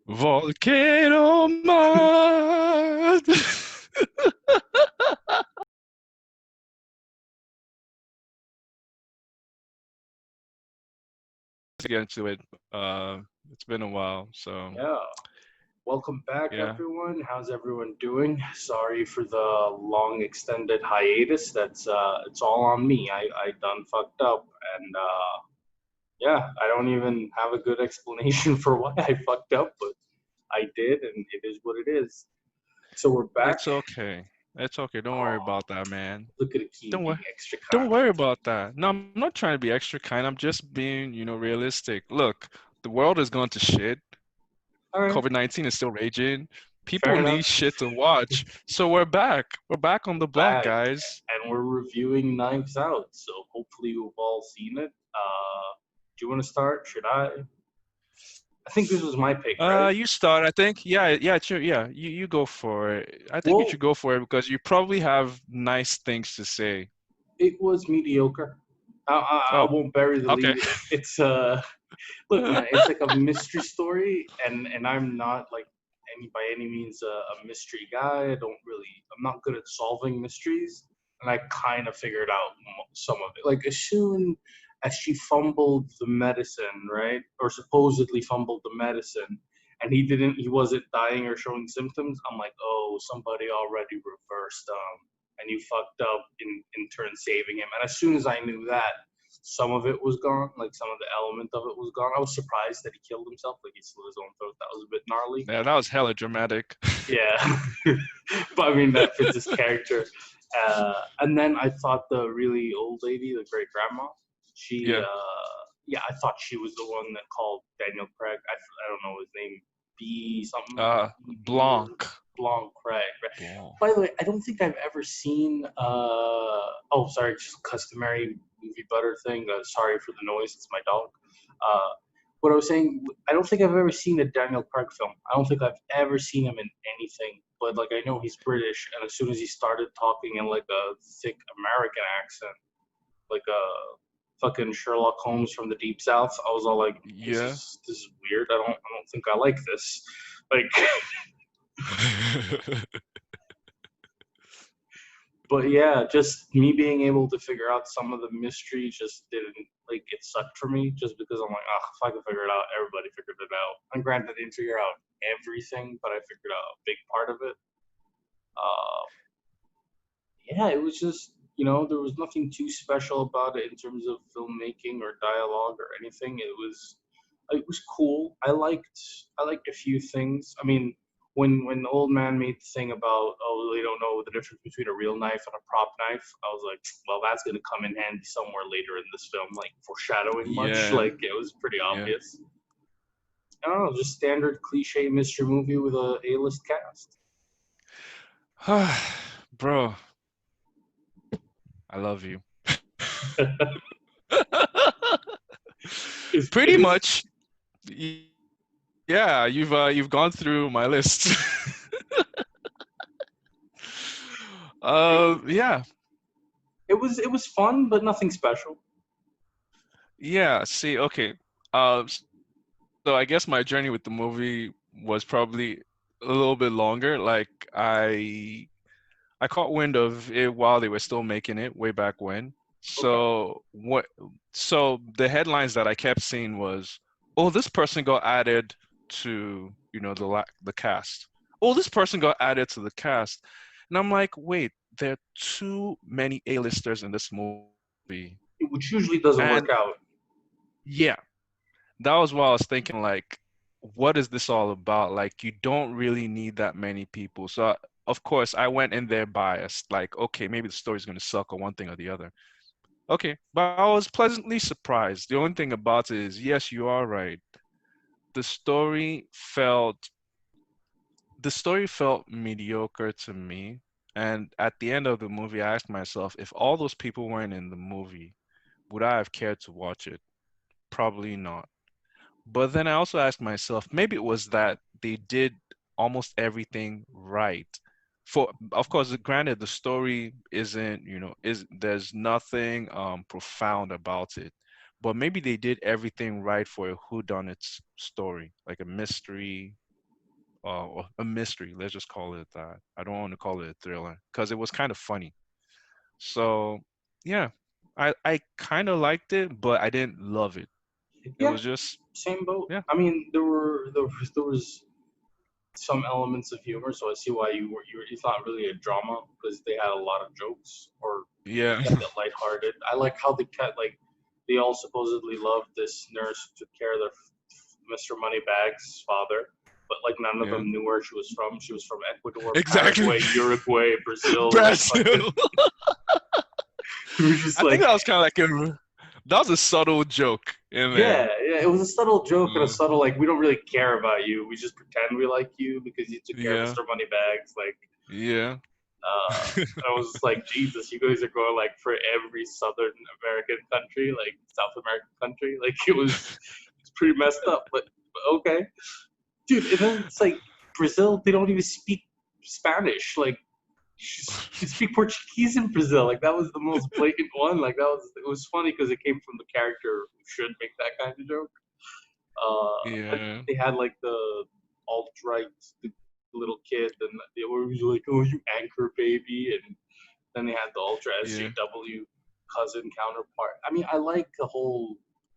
Volcano Mud. Let's get into it. It's been a while, so Yeah. Welcome back, yeah. everyone. How's everyone doing? Sorry for the long extended hiatus. It's all on me. I done fucked up, and yeah, I don't even have a good explanation for why I fucked up, but I did, and it is what it is. So we're back. It's okay. It's okay. Don't worry Oh, about that, man. look at Akeem Don't being worry. extra Don't kind. worry about that. No, I'm not trying to be extra kind. I'm just being, realistic. Look, the world is going to shit. All right, COVID-19 is still raging. People fair need enough. shit to watch. So we're back. We're back on We're the block, back, guys. and we're reviewing Knives Out. So hopefully you've all seen it. Do you want to start? Should I? I think this was my pick, right? You start, I think. Yeah, sure. Yeah, you go for it. I think you Well, should go for it because you probably have nice things to say. it was mediocre. I Oh, won't bury the okay. lead. It's look, man, it's like a mystery story, and I'm not like any by any means a mystery guy. I'm not good at solving mysteries, and I kind of figured out some of it. Like as soon as she fumbled the medicine, right, or supposedly fumbled the medicine, and he wasn't dying or showing symptoms. I'm like, oh, somebody already reversed and you fucked up in turn saving him. And as soon as I knew that, some of it was gone, like some of the element of it was gone. I was surprised that he killed himself, like he slit his own throat. That was a bit gnarly. Yeah, that was hella dramatic. Yeah, but I mean that fits his character. And then I thought the really old lady, the great grandma, she, Yeah. yeah, I thought she was the one that called Daniel Craig. I don't know his name, B something, B Blanc. Blanc Craig. Right? Blanc. By the way, I don't think I've ever seen. Oh, sorry, just customary movie butter thing. Sorry for the noise. It's my dog. What I was saying, I don't think I've ever seen a Daniel Craig film. I don't think I've ever seen him in anything. But like, I know he's British, and as soon as he started talking in like a thick American accent, like a fucking Sherlock Holmes from the Deep South, I was all like, Yeah. this is weird. I don't think I like this. Like, but yeah, just me being able to figure out some of the mystery just didn't like it sucked for me just because I'm like, oh, if I can figure it out, everybody figured it out. And granted, I didn't figure out everything, but I figured out a big part of it. Uh, yeah, it was just there was nothing too special about it in terms of filmmaking or dialogue or anything. It was cool. I liked a few things. I mean, when the old man made the thing about they don't know the difference between a real knife and a prop knife, I was like, well, that's gonna come in handy somewhere later in this film, like foreshadowing much. Yeah. Like it was pretty Yeah. obvious. I don't know, just standard cliche mystery movie with a A-list cast. Bro, I love you. Is Pretty it is much. Yeah, you've gone through my list. Yeah. it was fun, but nothing special. Yeah, see, okay. Uh, so I guess my journey with the movie was probably a little bit longer. Like I caught wind of it while they were still making it way back when. Okay. So the headlines that I kept seeing was, "Oh, this person got added to, the cast. Oh, this person got added to the cast." And I'm like, "Wait, there are too many A-listers in this movie." Which usually doesn't And work out. yeah, that was what I was thinking, like, what is this all about? Like, you don't really need that many people. So, of course, I went in there biased, like, okay, maybe the story's going to suck or one thing or the other. Okay, but I was pleasantly surprised. The only thing about it is, yes, you are right. The story felt the story felt mediocre to me. And at the end of the movie, I asked myself, if all those people weren't in the movie, would I have cared to watch it? Probably not. But then I also asked myself, maybe it was that they did almost everything right. Of course, granted, the story isn't, is there's nothing profound about it. But maybe they did everything right for a whodunit story, like a mystery. a mystery. Let's just call it that. I don't want to call it a thriller because it was kind of funny. So yeah, I kind of liked it, but I didn't love it. It Yeah, was just same boat. yeah, I mean, there was some elements of humor, so I see why it's not really a drama because they had a lot of jokes or yeah, kept it lighthearted. I like how they kept like they all supposedly loved this nurse who took care of their Mr. Moneybags' father, but like none of yeah. them knew where she was from. She was from Ecuador, Exactly. Paraguay, Uruguay, Brazil, like fucking. Brazil. We were just I think like, that was kind of like that was a subtle joke in yeah, there. yeah. It was a subtle joke and a Uh, subtle like we don't really care about you. We just pretend we like you because you took care of yeah, Mr. Moneybags. Like, yeah, I was just like, Jesus, you guys are going like for every Southern American country, like South American country. Like it's pretty messed up, but okay, dude. And then it's like Brazil, they don't even speak Spanish. Like you speak Portuguese in Brazil. Like that was the most blatant one. Like it was funny because it came from the character who should make that kind of joke. And yeah, they had like the alt right, the little kid, and they were usually like, "Oh, you anchor baby," and then they had the ultra yeah, SJW cousin counterpart. I mean, I like the whole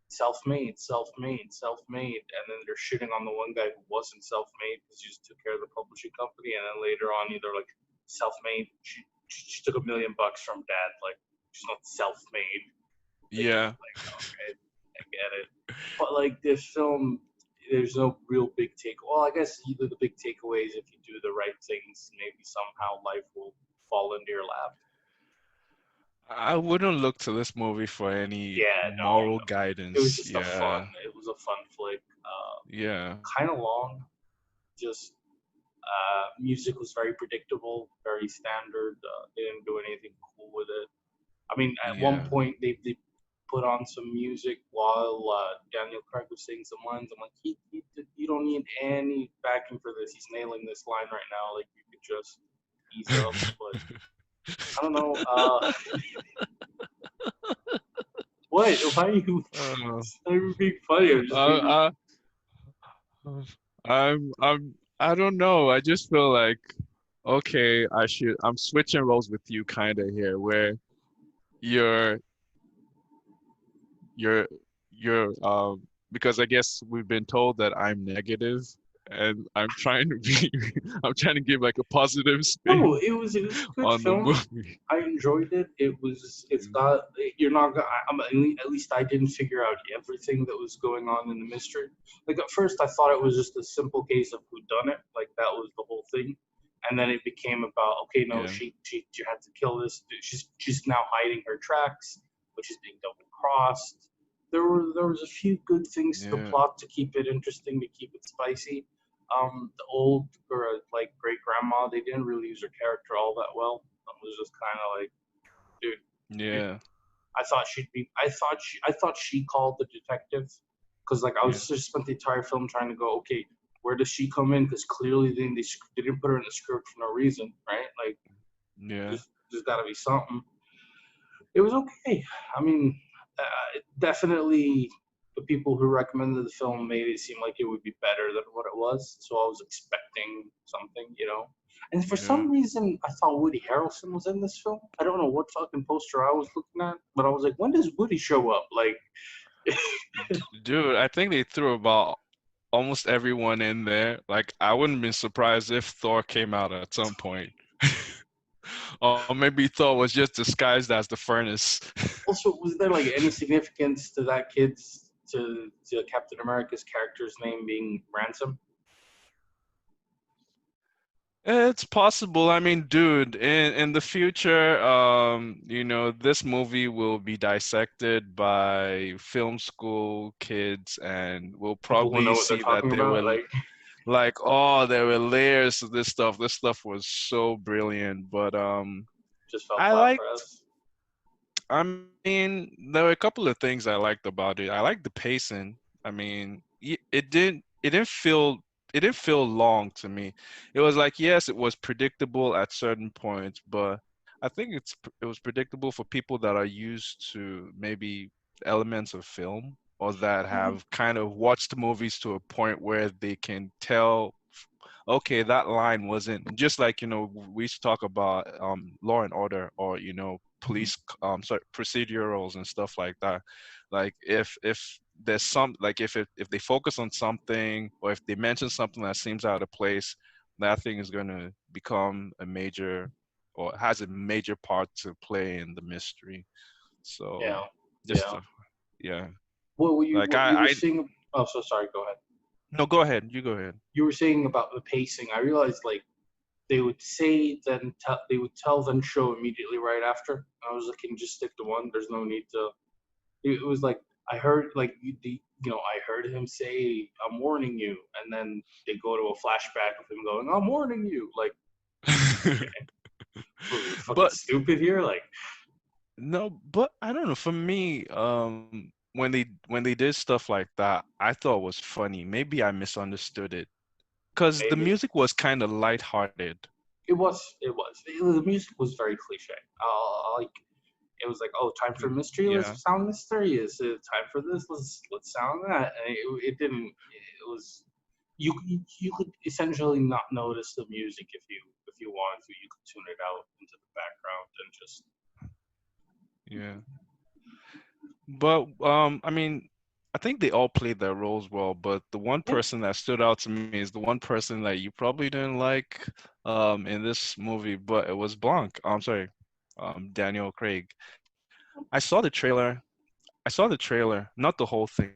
self-made, self-made, self-made, and then they're shitting on the one guy who wasn't self-made because he just took care of the publishing company, and then later on, either like self-made, she took $1 million from dad, like she's not self-made. yeah. Like okay, I get it, but like this film, there's no real big take. Well, I guess either the big takeaway is if you do the right things, maybe somehow life will fall into your lap. I wouldn't look to this movie for any Yeah, no, moral no. It was guidance. just a fun. Yeah, It was a fun flick. yeah, Kind of long. Just music was very predictable, very standard. They didn't do anything cool with it. I mean, at one yeah, point they put on some music while Daniel Craig was saying some lines. I'm like, you don't need any backing for this. He's nailing this line right now. Like you could just ease up. But I don't know. What? Why are you? uh, It's not even being funny. I'm just being. I, I don't know. I just feel like, okay, I'm switching roles with you kind of here, where you're, you're, because I guess we've been told that I'm negative, and I'm trying to be, I'm trying to give like a positive No, spin it was a good on the film. movie. I enjoyed it. It's got you're not gonna. At least I didn't figure out everything that was going on in the mystery. Like at first, I thought it was just a simple case of who done it. Like that was the whole thing, and then it became about okay, no, Yeah, she had to kill this. She's now hiding her tracks, which is being double crossed. There was a few good things to the yeah, plot to keep it interesting, to keep it spicy. The old or like great grandma, they didn't really use her character all that well. It was just kind of like, dude, yeah, I thought she called the detective because like I yeah, was just spent the entire film trying to go, okay, where does she come in? Because clearly they didn't put her in the script for no reason, right? Like yeah, there's got to be something. It was okay. I mean, definitely the people who recommended the film made it seem like it would be better than what it was. So I was expecting something. And for yeah. some reason, I thought Woody Harrelson was in this film. I don't know what fucking poster I was looking at, but I was like, when does Woody show up? Like, Dude, I think they threw about almost everyone in there. Like, I wouldn't be surprised if Thor came out at some point. Or maybe Thor was just disguised as the furnace. also, was there like any significance to that kid's to Captain America's character's name being Ransom? It's possible. I mean, dude, in the future, this movie will be dissected by film school kids, and we'll People who probably know what they're see that talking there about, were like, like, oh, there were layers to this stuff. This stuff was so brilliant. But just fell I flat for liked. us. I mean, there were a couple of things I liked about it. I liked the pacing. I mean, it didn't feel long to me. It was like, yes, it was predictable at certain points, but I think it was predictable for people that are used to maybe elements of film or that Yeah. have kind of watched movies to a point where they can tell okay, that line wasn't just like, we used to talk about Law and Order, or Mhm. police sorry, procedurals and stuff like that. Like if there's some, like if they focus on something, or if they mention something that seems out of place, that thing is going to become a major, or has a major part to play in the mystery. So Yeah, just yeah. yeah, like What you were I saying? Oh, so sorry. Go ahead. no, go ahead, you go ahead. You were saying about the pacing. I realized like they would say then they would tell then show immediately right after. I was like, can you just stick to one? There's no need to. It was like I heard like I heard him say I'm warning you, and then they go to a flashback of him going I'm warning you. Like, okay, what, are we fucking But stupid here? Like, no, but I don't know. For me, when they did stuff like that, I thought was funny. Maybe I misunderstood it because the maybe music was kind of lighthearted. the music was very cliche. Like it was like, oh, time for mystery. Yeah, Let's sound mysterious. Time for this. Let's sound that. And it didn't. It was you could essentially not notice the music if you wanted to. You could tune it out into the background and just. yeah. But I mean, I think they all played their roles well. But the one Yeah. person that stood out to me is the one person that you probably didn't like in this movie, but it was Blanc. I'm sorry, Daniel Craig. I saw the trailer. I saw the trailer, not the whole thing.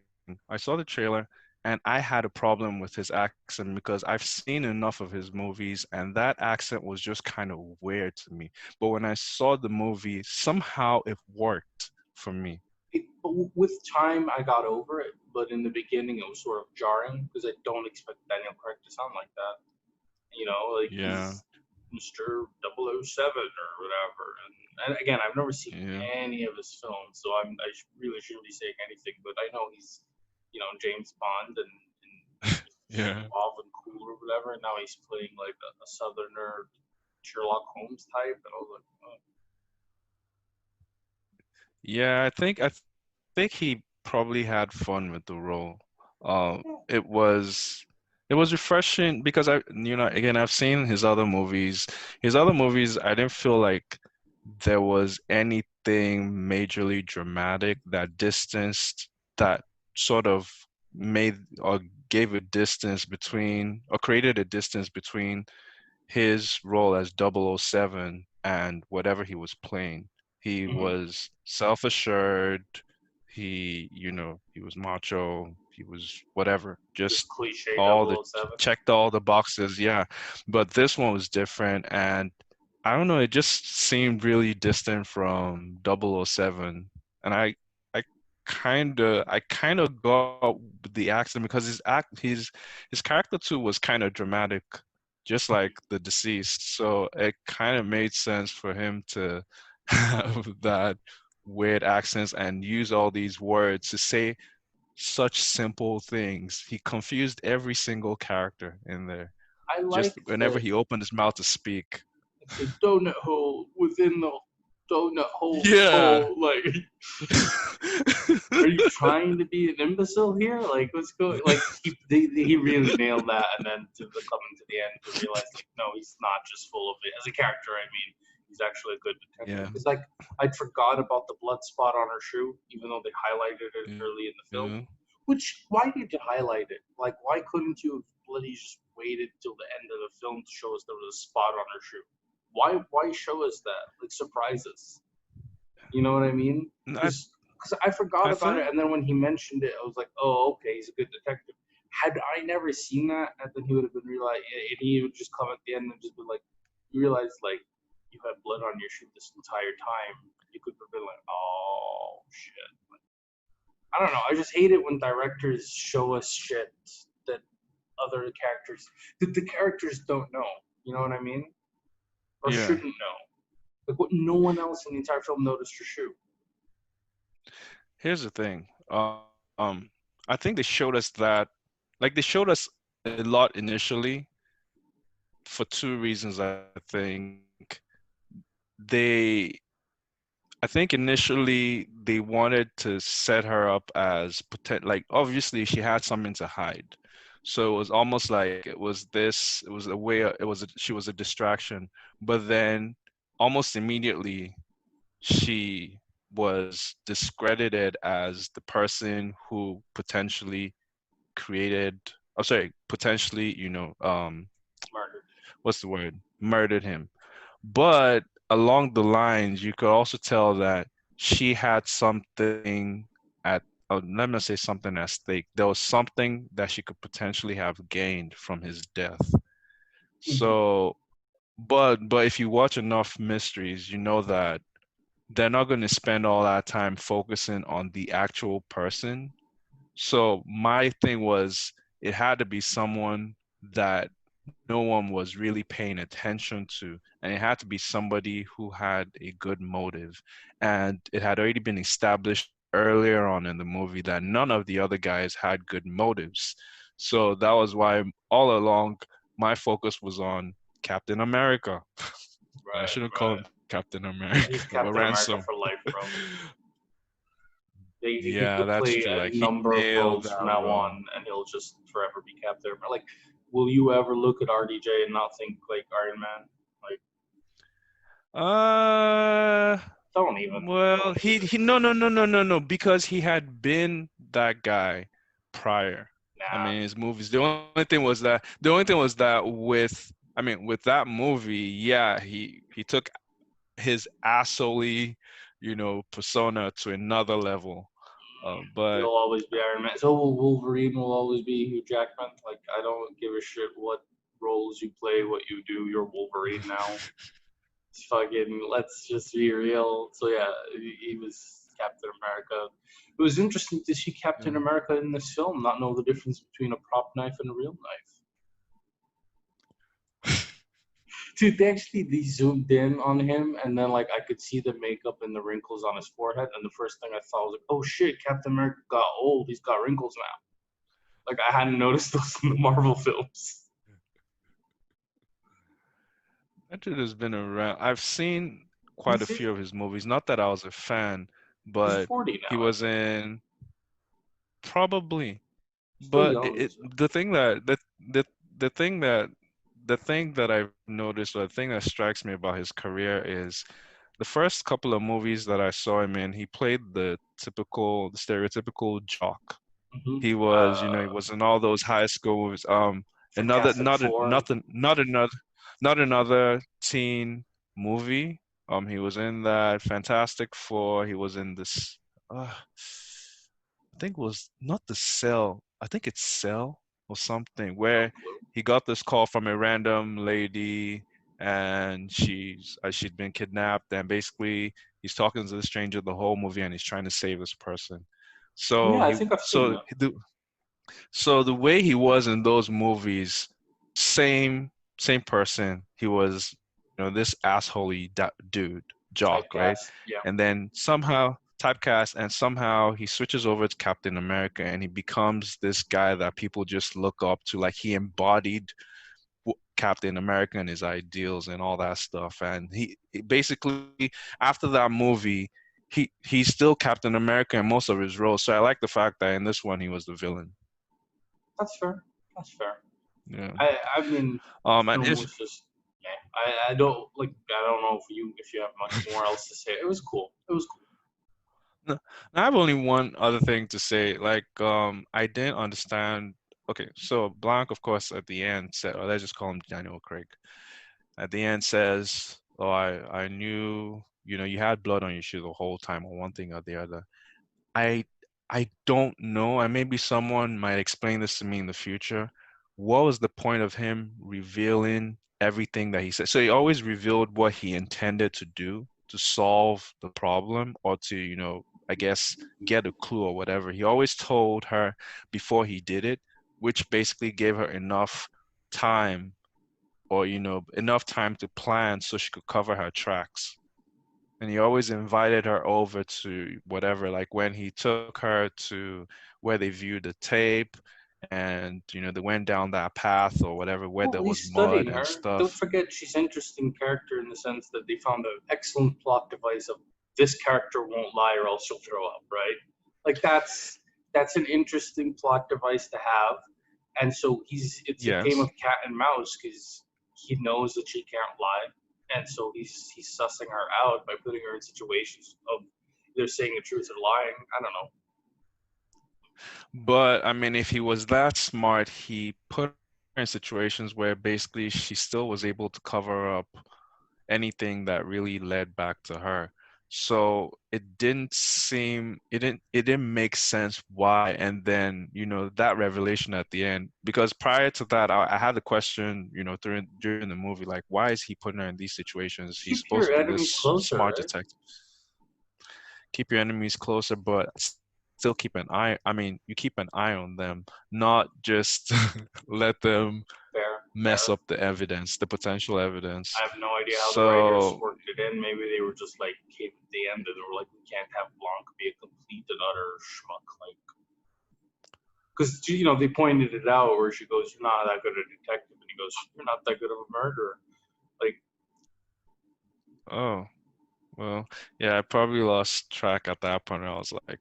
I saw the trailer, and I had a problem with his accent because I've seen enough of his movies, and that accent was just kind of weird to me. But when I saw the movie, somehow it worked for me. But with time, I got over it. But in the beginning, it was sort of jarring because I don't expect Daniel Craig to sound like that. Like Yeah, he's Mr. 007 or whatever. And again, I've never seen yeah, any of his films, so really shouldn't be saying anything. But I know he's, James Bond and yeah. suave and cool or whatever. And now he's playing like a Southerner Sherlock Holmes type. And I was like, oh, Yeah, I think he probably had fun with the role. yeah. It was refreshing because again, I've seen his other movies. His other movies, I didn't feel like there was anything majorly dramatic that distanced, that sort of made or gave a distance between, or created a distance between his role as 007 and whatever he was playing. He Mhm. was self-assured. He was macho. He was whatever. Just Just cliche all the 007. checked all the boxes. Yeah. But this one was different, and I don't know, it just seemed really distant from 007. And I kind of got the accent because his character too was kind of dramatic, just like the deceased. So it kind of made sense for him to have that weird accents and use all these words to say such simple things. He confused every single character in there, I just like whenever that he opened his mouth to speak. the donut hole within the donut hole's Yeah. hole. Like, are you trying to be an imbecile here? Like, what's going? Like, he really nailed that, and then to the coming to the end to realize like, no, he's not just full of it as a character. I mean, he's actually a good detective. Yeah. Because like, I'd forgot about the blood spot on her shoe, even though they highlighted it Yeah. early in the film. Yeah. Which why did you highlight it? Like, why couldn't you have bloody just waited till the end of the film to show us there was a spot on her shoe? Why show us that? Like, surprise us. You know what I mean? I Because I forgot I about it, think and then when he mentioned it, I was like, oh, okay, he's a good detective. Had I never seen that, and then he would have been realized, and he would just come at the end and just be like, you realize like you had blood on your shoe this entire time. You could have been like, oh shit. I don't know. I just hate it when directors show us shit that other characters that the characters don't know. You know what I mean? Or yeah. shouldn't know. Like what no one else in the entire film noticed her shoe. Here's the thing. I think they showed us that, like they showed us a lot initially for two reasons, I think. They I think initially they wanted to set her up as potent, like obviously she had something to hide. So it was almost like it was a way, she was a distraction. But then almost immediately she was discredited as the person who potentially created, oh sorry, potentially, Murdered. what's the word? Murdered him. But along the lines, you could also tell that she had something at, let me say something at stake. There was something that she could potentially have gained from his death. Hmm. So, but if you watch enough mysteries, you know that they're not going to spend all that time focusing on the actual person. So my thing was it had to be someone that no one was really paying attention to, and it had to be somebody who had a good motive. And it had already been established earlier on in the movie that none of the other guys had good motives. So that was why all along my focus was on Captain America. I Right, shouldn't call right. him Captain He's America, but Captain America Ransom. for life, bro. He Yeah, could that's play true. a Like he number of nailed roles from that now role. on, and he'll just forever be Captain America. Like, will you ever look at RDJ and not think like Iron Man? Like, Uh, don't even, well, don't even. he no, no, no, no, no, no, because he had been that guy prior. I Nah, mean, his movies. The only thing was that with, I mean, with that movie, yeah, he took his assholey, persona to another level. But he'll always be Iron Man. So will Wolverine will always be Hugh Jackman. Like, I don't give a shit what roles you play, what you do. You're Wolverine now. It's fucking. Let's just be real. So yeah, he was Captain America. It was interesting to see Captain yeah. America in this film not know the difference between a prop knife and a real knife. Dude, they zoomed in on him, and then like I could see the makeup and the wrinkles on his forehead, and the first thing I thought was like, "Oh shit, Captain America got old. He's got wrinkles now." Like I hadn't noticed those in the Marvel films. That dude has been around. I've seen quite a He's few of his movies. Not that I was a fan, he's but 40 he now, I was think. in probably. Still But young. the thing that I've noticed, or the thing that strikes me about his career is the first couple of movies that I saw him in, he played the stereotypical jock. Hmm. He was, he was in all those high school movies. Another, Fantastic Four. not another teen movie. He was in that Fantastic Four. He was in this. I think it was not the Cell. I think it's Cell or something, No where clue. he got this call from a random lady, and she'd been kidnapped, and basically he's talking to the stranger the whole movie, and he's trying to save this person. Oh So yeah, I he think I've seen so that. the so the way he was in those movies, same same person. He was, this assholey dude, jock, right? Typecast. Yeah. And then somehow typecast, and somehow he switches over to Captain America, and he becomes this guy that people just look up to. Like he embodied Captain America and his ideals and all that stuff. And he basically, after that movie, he's still Captain America in most of his roles. So I like the fact that in this one he was the villain. That's fair. That's fair. Yeah. I mean, the And film was just yeah. I don't like. I don't know if you have much more else to say. It was cool. It was cool. no, I have only one other thing to say. Like, I didn't understand. Okay, so Blanc, of course, at the end said, or let's just call him Daniel Craig. At the end says, "Oh, I knew, you had blood on your shoe the whole time, or one thing or the other." I I don't know, and maybe someone might explain this to me in the future. What was the point of him revealing everything that he said? So he always revealed what he intended to do to solve the problem, or to, I guess, get a clue or whatever. He always told her before he did it, which basically gave her enough time, or enough time to plan so she could cover her tracks. And he always invited her over to whatever, like when he took her to where they viewed the tape, and they went down that path or whatever, where Well, there was he's mud studying and her. Don't stuff. forget, she's an interesting character in the sense that they found an excellent plot device of this character won't lie or else she'll throw up, right? Like that's an interesting plot device to have, and so it's a game Yes. of cat and mouse because he knows that she can't lie, and so he's sussing her out by putting her in situations of either saying the truth or lying. I don't know. But I mean, if he was that smart, he put her in situations where basically she still was able to cover up anything that really led back to her. So it didn't make sense why. And then, that revelation at the end, because prior to that, I had the question, during the movie, like, why is he putting her in these situations? He's Keep supposed your to be enemies this closer, smart right? detective. Keep your enemies closer, but still keep an eye. I mean, you keep an eye on them, not just let them Fair, mess fair. up the evidence, the potential evidence. I have no idea how the writers So, worked it in. Maybe they were just like came at the end and they were like, we can't have Blanc be a complete and utter schmuck. Like, because they pointed it out where she goes, "You're not that good a detective," and he goes, "You're not that good of a murderer." Like, oh, well, yeah, I probably lost track at that point. I was like,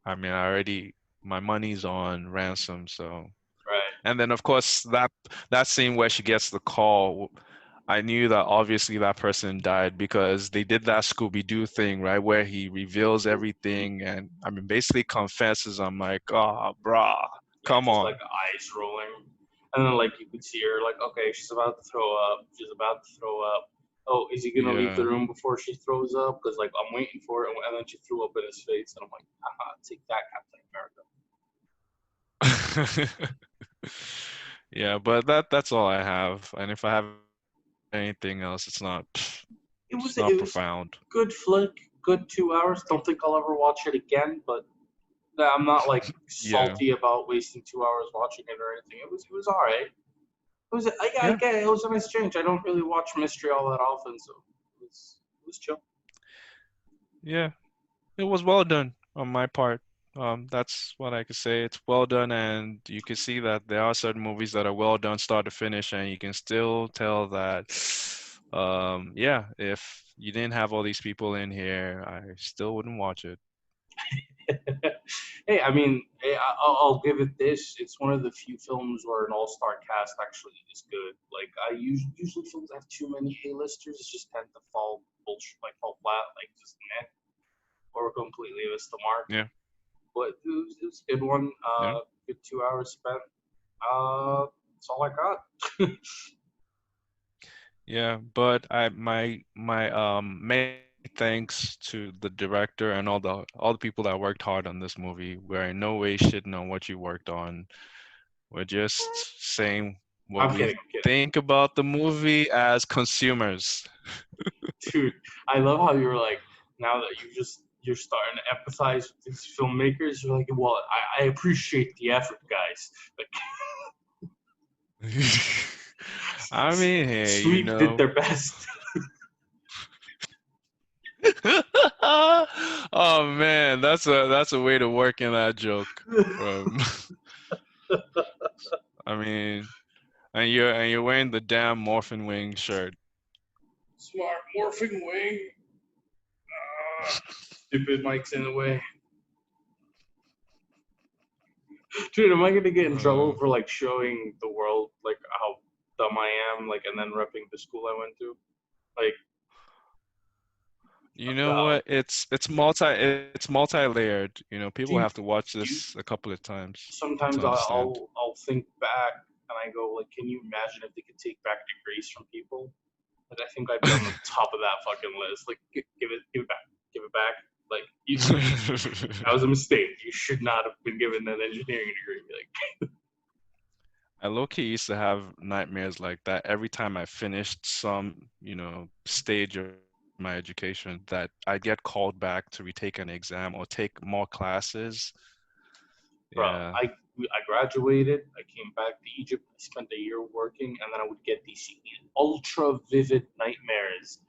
I mean, my money's on Ransom, so. right? And then, of course, that scene where she gets the call, I knew that obviously that person died because they did that Scooby-Doo thing, right, where he reveals everything and, I mean, basically confesses. I'm like, oh, brah, Yeah, come just like on. eyes rolling, and then like you could see her like, okay, she's about to throw up. She's about to throw up. Oh, is he gonna leave the Yeah. room before she throws up? Because like I'm waiting for it, and then she threw up in his face, and I'm like, haha, take that, Captain America. Yeah, but that's all I have. And if I have anything else, It it's was not it was profound. good flick, good 2 hours. Don't think I'll ever watch it again, but I'm not like Yeah. salty about wasting 2 hours watching it or anything. It was all right. I Yeah. get it. It was a nice change. I don't really watch mystery all that often, so it was chill. Yeah. It was well done on my part. That's what I could say. It's well done, and you can see that there are certain movies that are well done start to finish, and you can still tell that, yeah, if you didn't have all these people in here, I still wouldn't watch it. Hey, I mean, I'll give it this. It's one of the few films where an all-star cast actually is good. Like usually films have too many A-listers, it just tend to fall bullshit, like fall flat, like just meh, or completely miss the mark. Yeah, But it was a good one. yeah, Good 2 hours spent. That's all I got. yeah. But many thanks to the director and all the people that worked hard on this movie. We're in no way shitting on what you worked on. We're just saying what I'm we kidding. I'm kidding. think about the movie as consumers. Dude, I love how you're like now that you're starting to empathize with these filmmakers. You're like, well, I appreciate the effort, guys. Like, I mean, hey, Sweep did their best. Oh man, that's a way to work in that joke. From, I mean, and you're wearing the damn Morphin Wing shirt. Smart morphing wing. Stupid Mike's in the way. Dude, am I gonna get in trouble Uh, for like showing the world like how dumb I am, like, and then repping the school I went to? Like, you know how what? It's multi-layered. People do have to watch you this a couple of times to sometimes understand. I'll think back and I go like, can you imagine if they could take back degrees from people? Like, I think I'd be on the top of that fucking list. Like, give it back, give it back. Like, that was a mistake. You should not have been given an engineering degree. Like, I low-key used to have nightmares like that every time I finished some, stage of my education that I'd get called back to retake an exam or take more classes. bro, Yeah. I graduated. I came back to Egypt. I spent a year working, and then I would get these ultra vivid nightmares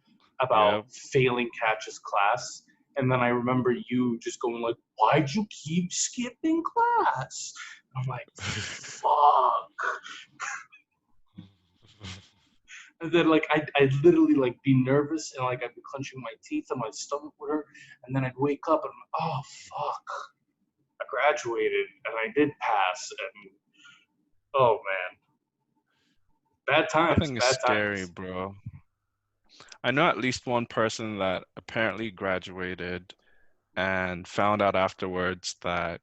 about Yep. failing Catch's class. And then I remember you just going like, "Why'd you keep skipping class?" I'm like, "Fuck." And then like I'd literally like be nervous and like I'd be clenching my teeth and my stomach would hurt. And then I'd wake up and I'm like, "Oh fuck." I graduated and I did pass, and Oh man, I think it's bad scary, times. bro. I know at least one person that apparently graduated and found out afterwards that,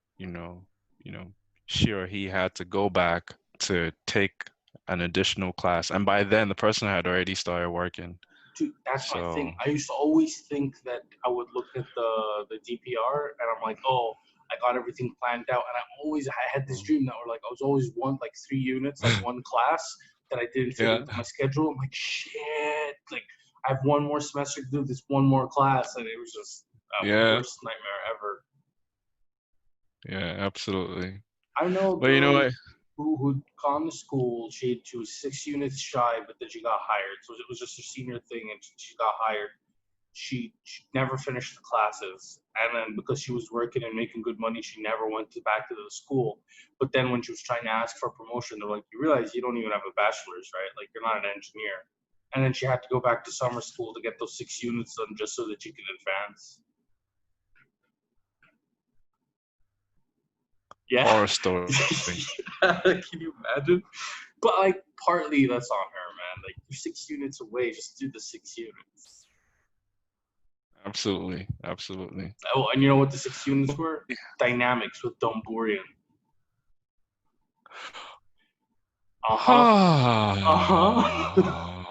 she or he had to go back to take an additional class. And by then the person had already started working. Dude, that's my thing. So, I used to always think that I would look at the DPR and I'm like, oh, I got everything planned out. And I had this dream that were like I was always one like 3 units, like one class that I didn't fit yeah, into my schedule. I'm like, shit, like I have one more semester to do this one more class, and it was just yeah, worst nightmare ever. yeah, absolutely. I know a But you know girl what? who'd gone to school. She was 6 units shy, but then she got hired. So it was just her senior thing, and she got hired. She never finished the classes, and then because she was working and making good money, she never went back to the school. But then when she was trying to ask for promotion, they're like, "You realize you don't even have a bachelor's, right? Like you're not an engineer." And then she had to go back to summer school to get those 6 units done just so that she could advance. Yeah. Horror story. Can you imagine? But like partly that's on her, man. Like you're 6 units away, just do the 6 units. Absolutely, absolutely. Oh, and you know what the 6 units were? Dynamics with Dumburian. Uh huh. Uh huh.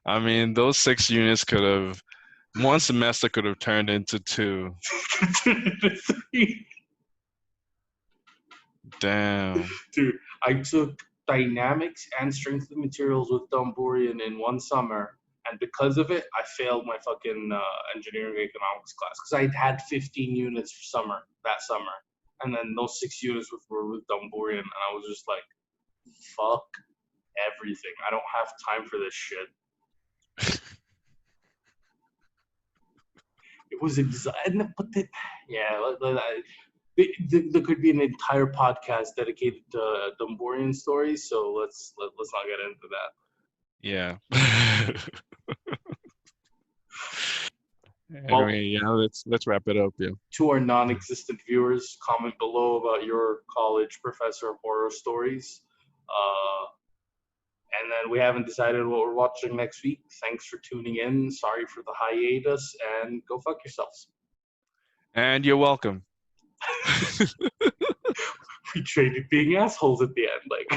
I mean, those 6 units could have, one semester could have turned into two. Damn. Dude, I took dynamics and strength of materials with Dumburian in one summer, and because of it, I failed my fucking engineering economics class because I had 15 units for that summer, and then those 6 units were with Dumburian, and I was just like, fuck everything. I don't have time for this shit. It was exciting, but yeah, there could be an entire podcast dedicated to Dumburian stories. So let's not get into that. Yeah. Well, Anyway, yeah, let's wrap it up, yeah. to our non-existent viewers, comment below about your college professor horror stories. Uh, and then we haven't decided what we're watching next week. Thanks for tuning in. Sorry for the hiatus, and go fuck yourselves. And you're welcome. We traded being assholes at the end, like.